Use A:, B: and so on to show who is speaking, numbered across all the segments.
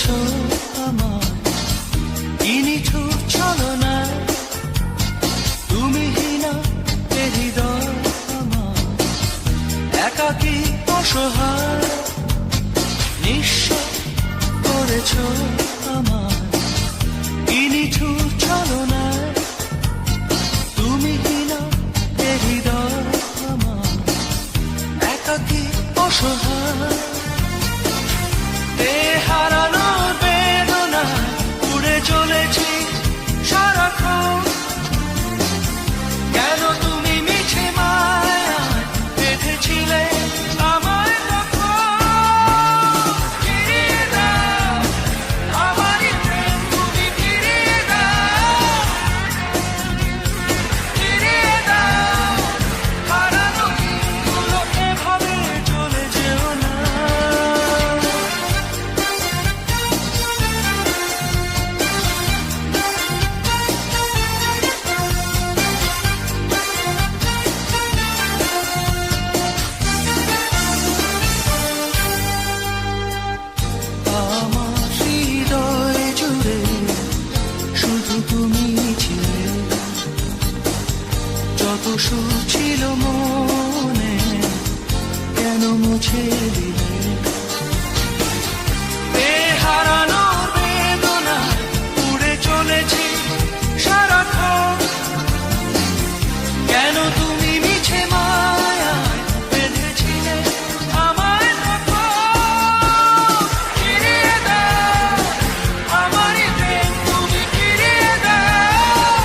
A: করেছো আমার কি নিঠুর ছলনায়, তুমি হীনা এ হৃদয় আমার একাকী অসহায়, নিঃস্ব করেছো আমার কি নিঠুর ছলনায়, তুমি হীনা এ হৃদয় আমার একাকী অসহায়। হারানোর বেদনায় উড়ে চলেছি সারাক্ষণ, কেন তুমি মিছে মায়ায় বেঁধেছিলে আমায় তখন। ফিরিয়ে দাও আমারই প্রেম, তুমি ফিরিয়ে দাও, ফিরিয়ে দাও হারানো দিনগুলো, এভাবে চলে যেও না। যত সুর ছিল মনে কেন মুছে দিলে, হারানোর বেদনা উড়ে চলেছি সারাক্ষণ, কেন তুমি মিছে মায়ায় বেঁধেছিলে আমায় তখন। ফিরিয়ে দাও আমারই প্রেম, তুমি ফিরিয়ে দাও,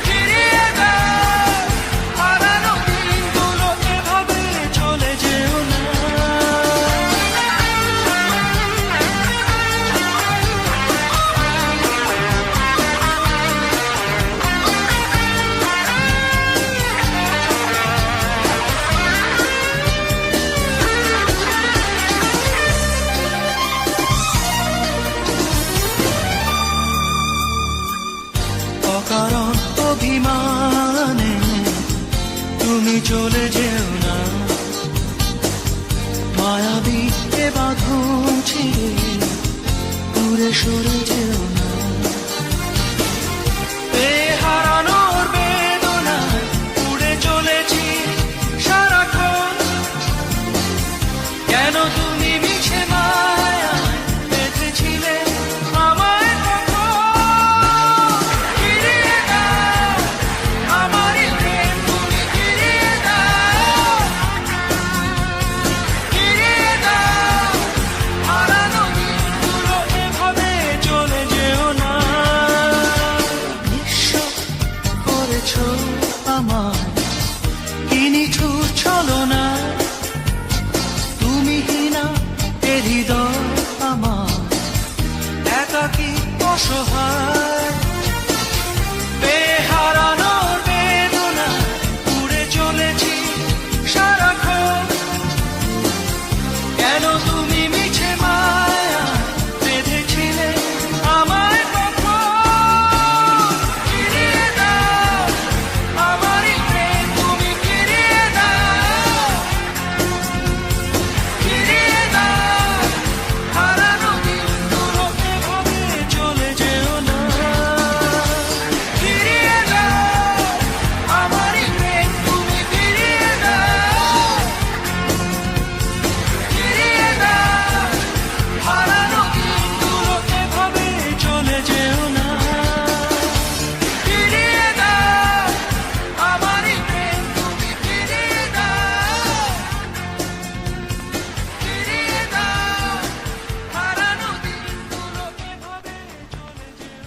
A: ফিরিয়ে দাও হারানো দিনগুলো, এভাবে চলে যেও না। অকারণ অভিমানে তুমি চলে যেও না, মায়াবী এ বাঁধন ছিঁড়ে দূরে সরে যেও না। হারানোর বেদনা উড়ে চলেছি সারাক্ষণ, কেন তুমি মিছে মায়ায় বেঁধেছিলে আমায় তখন। ফিরিয়ে দাও আমারই প্রেম, তুমি ফিরিয়ে দাও, ফিরিয়ে দাও হারানো দিনগুলো, এভাবে চলে যেও না। নিঃস্ব করেছো আমায় কি নিঠুর ছলনায়, তুমি হীনা এ হৃদয় আমার একাকী অসহায়, হারানোর বেদনা উড়ে চলেছি সারাক্ষণ, কেন